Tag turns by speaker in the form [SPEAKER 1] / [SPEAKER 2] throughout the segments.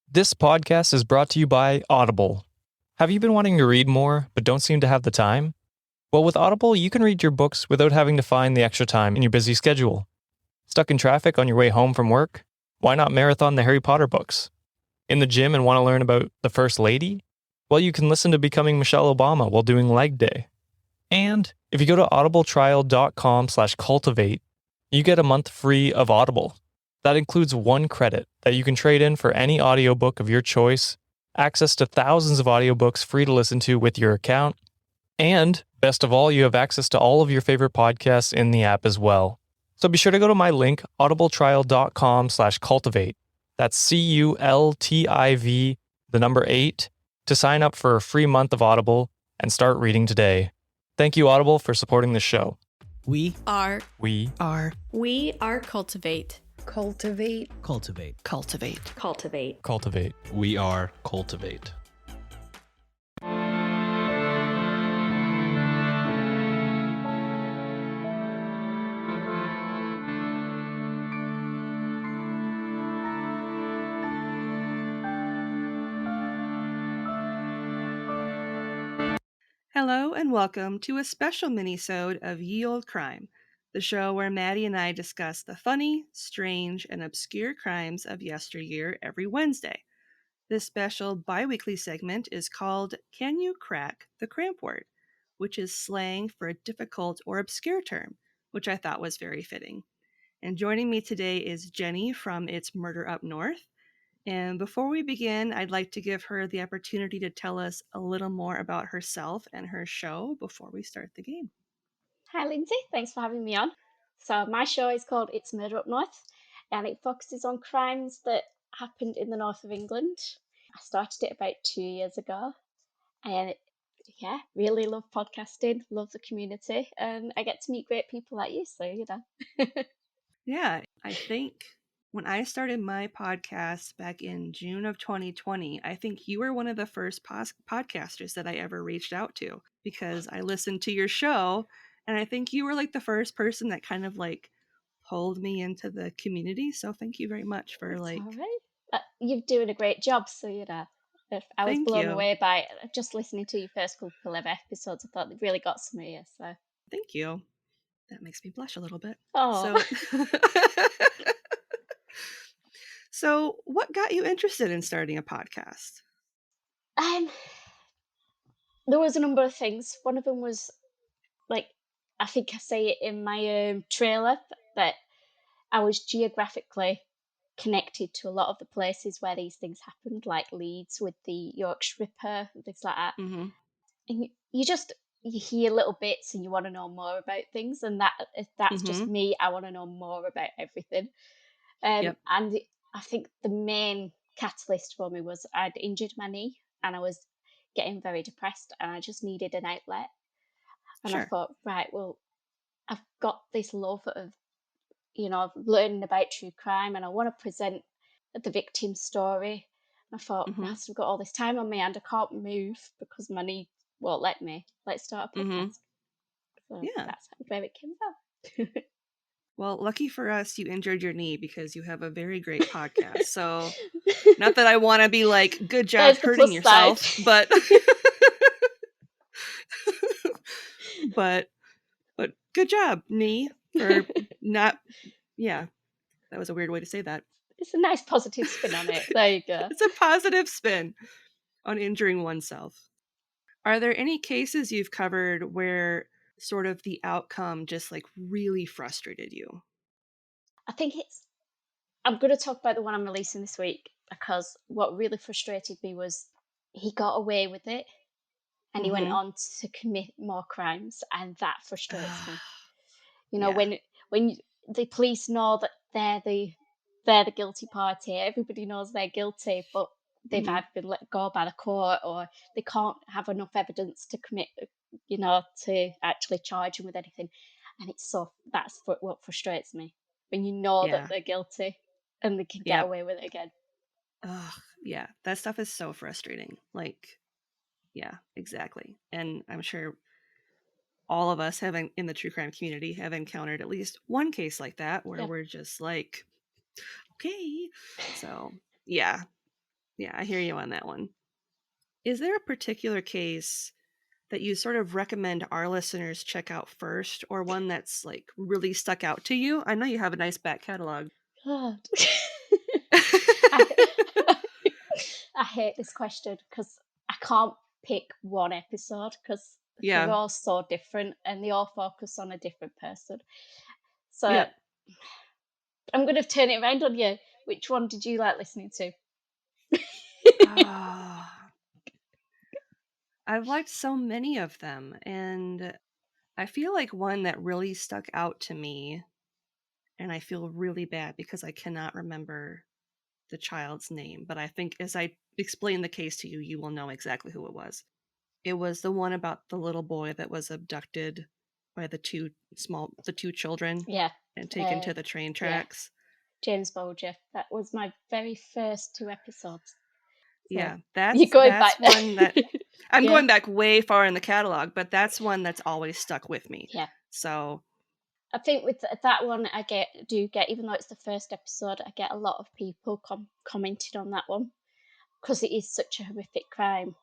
[SPEAKER 1] This podcast is brought to you by Audible. Have you been wanting to read more, but don't seem to have the time? Well, with Audible, you can read your books without having to find the extra time in your busy schedule. Stuck in traffic on your way home from work? Why not marathon the Harry Potter books? In the gym and want to learn about the First Lady? Well, you can listen to Becoming Michelle Obama while doing leg day. And if you go to audibletrial.com/cultivate, you get a month free of Audible. That includes 1 credit that you can trade in for any audiobook of your choice, access to thousands of audiobooks free to listen to with your account, and best of all, you have access to all of your favorite podcasts in the app as well. So be sure to go to my link, audibletrial.com/cultivate. That's CULTIV, the number 8, to sign up for a free month of Audible and start reading today. Thank you, Audible, for supporting this show.
[SPEAKER 2] We
[SPEAKER 3] are
[SPEAKER 4] Cultivate.
[SPEAKER 2] Cultivate.
[SPEAKER 1] We are Cultivate.
[SPEAKER 2] Hello and welcome to a special mini-sode of Ye Olde Crime, the show where Maddie and I discuss the funny, strange, and obscure crimes of yesteryear every Wednesday. This special bi-weekly segment is called Can You Crack the Cramp-Word, which is slang for a difficult or obscure term, which I thought was very fitting. And joining me today is Jenny from It's Murder Up North. And before we begin, I'd like to give her the opportunity to tell us a little more about herself and her show before we start the game.
[SPEAKER 5] Hi Lindsay, thanks for having me on. So my show is called It's Murder Up North, and it focuses on crimes that happened in the north of England. I started it about 2 years ago, and really love podcasting, love the community, and I get to meet great people like you, so
[SPEAKER 2] Yeah, I think when I started my podcast back in June of 2020, I think you were one of the first podcasters that I ever reached out to because I listened to your show, and I think you were like the first person that kind of like pulled me into the community. So thank you very much for
[SPEAKER 5] That's
[SPEAKER 2] like.
[SPEAKER 5] all right. You're doing a great job, so I was
[SPEAKER 2] Thank
[SPEAKER 5] blown
[SPEAKER 2] you.
[SPEAKER 5] away by it. Just listening to your first couple of episodes. I thought they really got some ear. So
[SPEAKER 2] Thank you. That makes me blush a little bit.
[SPEAKER 5] oh.
[SPEAKER 2] So what got you interested in starting a podcast?
[SPEAKER 5] There was a number of things. One of them was, like, I think I say it in my trailer, that I was geographically connected to a lot of the places where these things happened, like Leeds with the Yorkshire Ripper, things like that.
[SPEAKER 2] Mm-hmm.
[SPEAKER 5] And you hear little bits and you want to know more about things, and that's just
[SPEAKER 2] Mm-hmm.
[SPEAKER 5] me. I want to know more about everything.
[SPEAKER 2] Yep.
[SPEAKER 5] And I think the main catalyst for me was I'd injured my knee and I was getting very depressed and I just needed an outlet. And I
[SPEAKER 2] Sure.
[SPEAKER 5] thought, right, well, I've got this love of, learning about true crime, and I want to present the victim's story. And I thought,
[SPEAKER 2] Mm-hmm.
[SPEAKER 5] whilst I've got all this time on my hand, I can't move because my knee won't let me. Let's start a podcast.
[SPEAKER 2] Mm-hmm.
[SPEAKER 5] So
[SPEAKER 2] Yeah.
[SPEAKER 5] that's where it came from.
[SPEAKER 2] Well, lucky for us, you injured your knee because you have a very great podcast. So, not that I want to be like, good job
[SPEAKER 5] There's the
[SPEAKER 2] hurting
[SPEAKER 5] plus
[SPEAKER 2] yourself,
[SPEAKER 5] side.
[SPEAKER 2] but but good job, knee, for not. Yeah, that was a weird way to say that.
[SPEAKER 5] It's a nice positive spin on it. There you go.
[SPEAKER 2] It's a positive spin on injuring oneself. Are there any cases you've covered where sort of the outcome just like really frustrated you?
[SPEAKER 5] I think I'm going to talk about the one I'm releasing this week, because what really frustrated me was he got away with it and he went
[SPEAKER 2] Mm-hmm.
[SPEAKER 5] on to commit more crimes, and that frustrates me.
[SPEAKER 2] Yeah.
[SPEAKER 5] When the police know that they're the guilty party, everybody knows they're guilty, but they've
[SPEAKER 2] Mhm.
[SPEAKER 5] either been let go by the court or they can't have enough evidence to commit, to actually charge them with anything. And that's what frustrates me, when you know that
[SPEAKER 2] Yeah.
[SPEAKER 5] they're guilty and they can get
[SPEAKER 2] Yep.
[SPEAKER 5] away with it again.
[SPEAKER 2] Ugh, yeah, that stuff is so frustrating. Like, yeah, exactly. And I'm sure all of us in the true crime community have encountered at least one case like that where
[SPEAKER 5] Yeah.
[SPEAKER 2] we're just like, okay. So, yeah. Yeah, I hear you on that one. Is there a particular case that you sort of recommend our listeners check out first, or one that's like really stuck out to you? I know you have a nice back catalog.
[SPEAKER 5] God. I hate this question because I can't pick one episode because they're
[SPEAKER 2] Yeah.
[SPEAKER 5] all so different and they all focus on a different person. So
[SPEAKER 2] Yep.
[SPEAKER 5] I'm going to turn it around on you. Which one did you like listening to?
[SPEAKER 2] Ah, I've liked so many of them, and I feel like one that really stuck out to me, and I feel really bad because I cannot remember the child's name, but I think as I explain the case to you, you will know exactly who it was. It was the one about the little boy that was abducted by the two children
[SPEAKER 5] Yeah.
[SPEAKER 2] and taken to the train tracks.
[SPEAKER 5] James Bolger. That was my very first 2 episodes. So
[SPEAKER 2] Yeah,
[SPEAKER 5] you're going
[SPEAKER 2] that's
[SPEAKER 5] back there.
[SPEAKER 2] one that I'm
[SPEAKER 5] Yeah.
[SPEAKER 2] going back way far in the catalog, but that's one that's always stuck with me.
[SPEAKER 5] Yeah.
[SPEAKER 2] So
[SPEAKER 5] I think with that one, I do get, even though it's the first episode, I get a lot of people commenting on that one because it is such a horrific crime.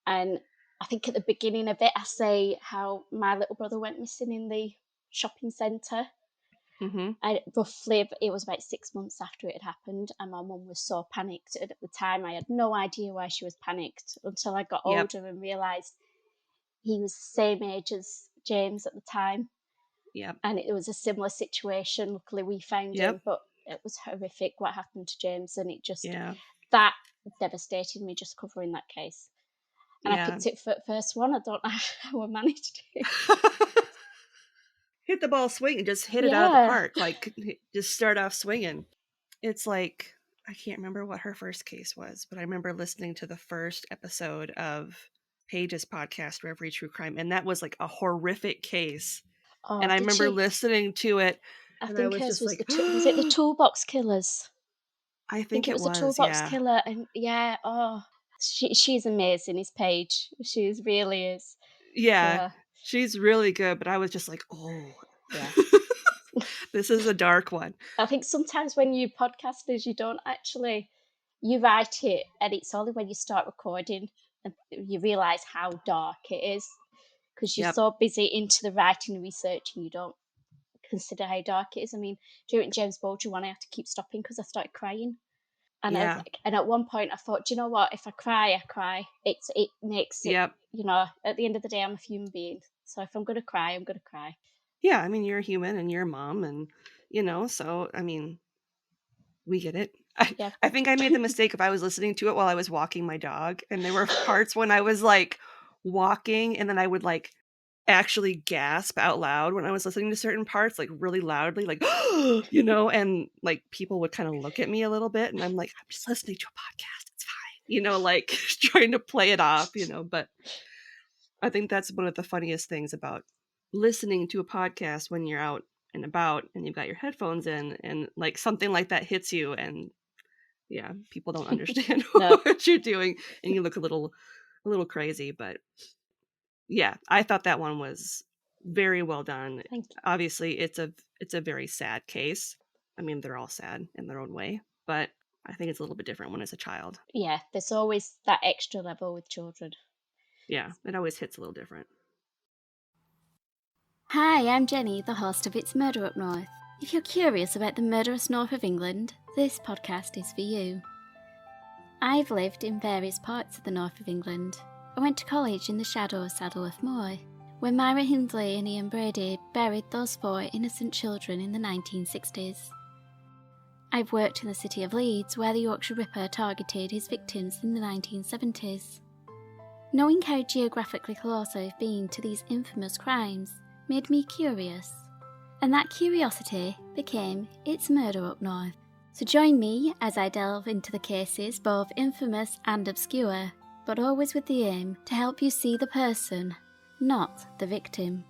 [SPEAKER 5] And I think at the beginning of it, I say how my little brother went missing in the shopping centre.
[SPEAKER 2] mhm.
[SPEAKER 5] Roughly, it was about 6 months after it had happened, and my mum was so panicked. And at the time, I had no idea why she was panicked until I got
[SPEAKER 2] Yep.
[SPEAKER 5] older and realised he was the same age as James at the time.
[SPEAKER 2] Yep.
[SPEAKER 5] And it was a similar situation. Luckily, we found
[SPEAKER 2] Yep.
[SPEAKER 5] him, but it was horrific what happened to James, and it just
[SPEAKER 2] Yeah.
[SPEAKER 5] that devastated me just covering that case. And I
[SPEAKER 2] Yeah.
[SPEAKER 5] picked it for the first one. I don't know how I managed it.
[SPEAKER 2] Hit the ball swinging, just hit it out of the park, like just start off swinging. It's like I can't remember what her first case was, but I remember listening to the first episode of Paige's podcast, Reverie True Crime, and that was like a horrific case.
[SPEAKER 5] Oh,
[SPEAKER 2] And I
[SPEAKER 5] did
[SPEAKER 2] remember
[SPEAKER 5] she?
[SPEAKER 2] listening to it,
[SPEAKER 5] I
[SPEAKER 2] and I
[SPEAKER 5] think
[SPEAKER 2] was
[SPEAKER 5] hers
[SPEAKER 2] just
[SPEAKER 5] was
[SPEAKER 2] like,
[SPEAKER 5] was it the Toolbox Killers?
[SPEAKER 2] I
[SPEAKER 5] I think
[SPEAKER 2] think
[SPEAKER 5] it
[SPEAKER 2] it
[SPEAKER 5] was the
[SPEAKER 2] was,
[SPEAKER 5] Toolbox
[SPEAKER 2] yeah.
[SPEAKER 5] Killer, and yeah, oh, she's amazing. Is Paige? She really is.
[SPEAKER 2] Yeah,
[SPEAKER 5] So,
[SPEAKER 2] she's really good, but I was just like, oh,
[SPEAKER 5] yeah.
[SPEAKER 2] this is a dark one.
[SPEAKER 5] I think sometimes when you podcasters, you don't actually, you write it, and it's only when you start recording and you realise how dark it is because you're
[SPEAKER 2] Yep.
[SPEAKER 5] so busy into the writing and researching, you don't consider how dark it is. I mean, during James Bolger one, I had to keep stopping because I started crying. And I was
[SPEAKER 2] Yeah.
[SPEAKER 5] like, and at one point I thought, do you know what? If I cry, I cry. It makes it,
[SPEAKER 2] Yep.
[SPEAKER 5] you know, at the end of the day, I'm a human being. So if I'm going to cry, I'm going to cry.
[SPEAKER 2] Yeah, I mean, you're a human and you're a mom, and so I mean, we get it.
[SPEAKER 5] Yeah.
[SPEAKER 2] I think I made the mistake if I was listening to it while I was walking my dog, and there were parts when I was like walking, and then I would like actually gasp out loud when I was listening to certain parts, like really loudly, like and like people would kind of look at me a little bit, and I'm like, I'm just listening to a podcast, it's fine, like trying to play it off, but I think that's one of the funniest things about listening to a podcast when you're out and about and you've got your headphones in, and like something like that hits you, and yeah, people don't understand
[SPEAKER 5] No.
[SPEAKER 2] what you're doing, and you look a little crazy. But yeah, I thought that one was very well done.
[SPEAKER 5] Thank you.
[SPEAKER 2] Obviously, it's a very sad case. I mean, they're all sad in their own way, but I think it's a little bit different when it's a child.
[SPEAKER 5] Yeah, there's always that extra level with children.
[SPEAKER 2] Yeah, it always hits a little different.
[SPEAKER 3] Hi, I'm Jenny, the host of It's Murder Up North. If you're curious about the murderous north of England, this podcast is for you. I've lived in various parts of the north of England. I went to college in the shadow of Saddleworth Moor, where Myra Hindley and Ian Brady buried those 4 innocent children in the 1960s. I've worked in the city of Leeds, where the Yorkshire Ripper targeted his victims in the 1970s. Knowing how geographically close I've been to these infamous crimes made me curious, and that curiosity became It's Murder Up North. So join me as I delve into the cases both infamous and obscure, but always with the aim to help you see the person, not the victim.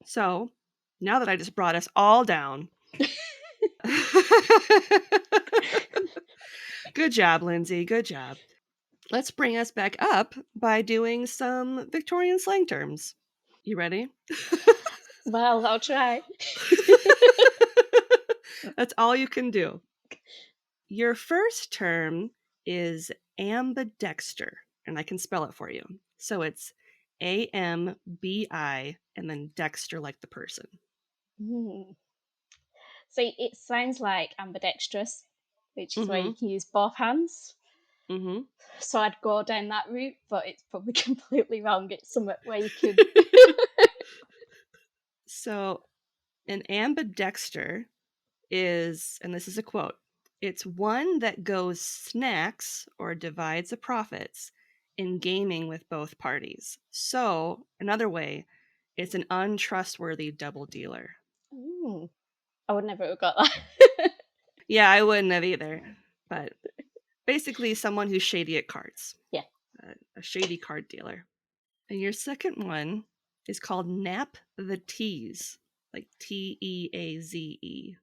[SPEAKER 2] So, now that I just brought us all down. Good job, Lindsay. Good job. Let's bring us back up by doing some Victorian slang terms. You ready?
[SPEAKER 5] Well, I'll try.
[SPEAKER 2] That's all you can do. Your first term is ambidexter, and I can spell it for you. So it's AMBI and then dexter like the person.
[SPEAKER 5] Mm. See, it sounds like ambidextrous, which is where you
[SPEAKER 2] Mm-hmm.
[SPEAKER 5] can use both hands.
[SPEAKER 2] Mm-hmm.
[SPEAKER 5] So I'd go down that route, but it's probably completely wrong. It's somewhere where you could.
[SPEAKER 2] So an ambidexter is, and this is a quote, it's one that goes snacks or divides the profits in gaming with both parties. So, another way, it's an untrustworthy double dealer.
[SPEAKER 5] Ooh, I would never have got that.
[SPEAKER 2] Yeah, I wouldn't have either. But basically, someone who's shady at cards.
[SPEAKER 5] Yeah.
[SPEAKER 2] A shady card dealer. And your second one is called Nap the Tease, like Teaze.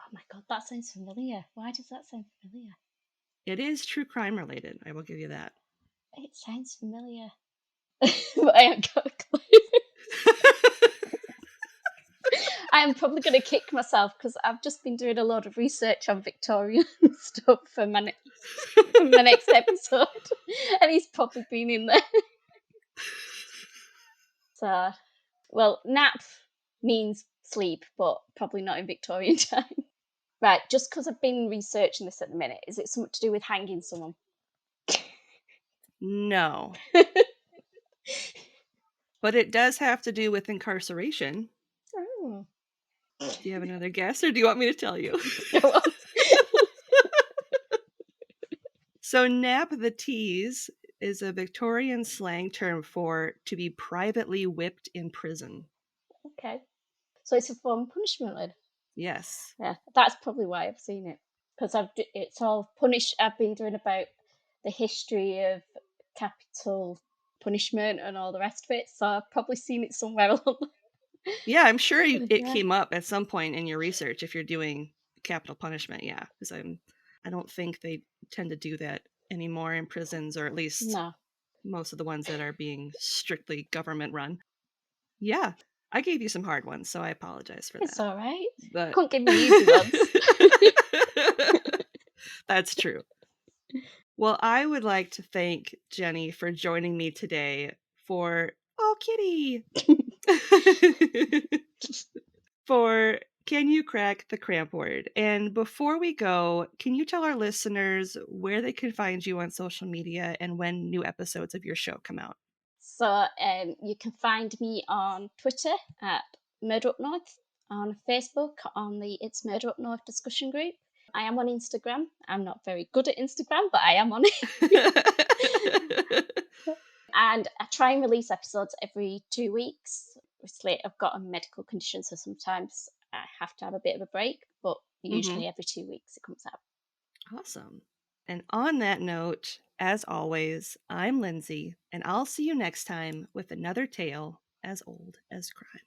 [SPEAKER 5] Oh my god, that sounds familiar. Why does that sound familiar?
[SPEAKER 2] It is true crime related, I will give you that.
[SPEAKER 5] It sounds familiar. But I haven't got a clue. I'm probably going to kick myself because I've just been doing a lot of research on Victorian stuff for my next episode, and he's probably been in there. So, well, nap means sleep, but probably not in Victorian time. Right, just because I've been researching this at the minute, is it something to do with hanging someone?
[SPEAKER 2] No. But it does have to do with incarceration.
[SPEAKER 5] Oh.
[SPEAKER 2] Do you have another guess, or do you want me to tell you?
[SPEAKER 5] Go on.
[SPEAKER 2] So, nap the tease is a Victorian slang term for to be privately whipped in prison.
[SPEAKER 5] Okay. So it's a form of punishment then?
[SPEAKER 2] Yes.
[SPEAKER 5] Yeah, that's probably why I've seen it. Because it's all I've been doing about the history of capital punishment and all the rest of it, so I've probably seen it somewhere along.
[SPEAKER 2] Yeah, I'm sure it
[SPEAKER 5] Yeah.
[SPEAKER 2] came up at some point in your research if you're doing capital punishment. Yeah, because I don't think they tend to do that anymore in prisons, or at least
[SPEAKER 5] No.
[SPEAKER 2] most of the ones that are being strictly government run. Yeah, I gave you some hard ones, so I apologize for
[SPEAKER 5] It's
[SPEAKER 2] that.
[SPEAKER 5] all right.
[SPEAKER 2] But
[SPEAKER 5] Couldn't give me easy ones.
[SPEAKER 2] That's true. Well, I would like to thank Jenny for joining me today for Kitty for Can You Crack the Cramp-Word? And before we go, can you tell our listeners where they can find you on social media and when new episodes of your show come out?
[SPEAKER 5] So you can find me on Twitter at Murder Up North, on Facebook on the It's Murder Up North discussion group. I am on Instagram. I'm not very good at Instagram, but I am on it. And I try and release episodes every 2 weeks. Obviously, I've got a medical condition, so sometimes I have to have a bit of a break, but usually every 2 weeks it comes out.
[SPEAKER 2] Awesome. And on that note, as always, I'm Lindsay, and I'll see you next time with another tale as old as crime.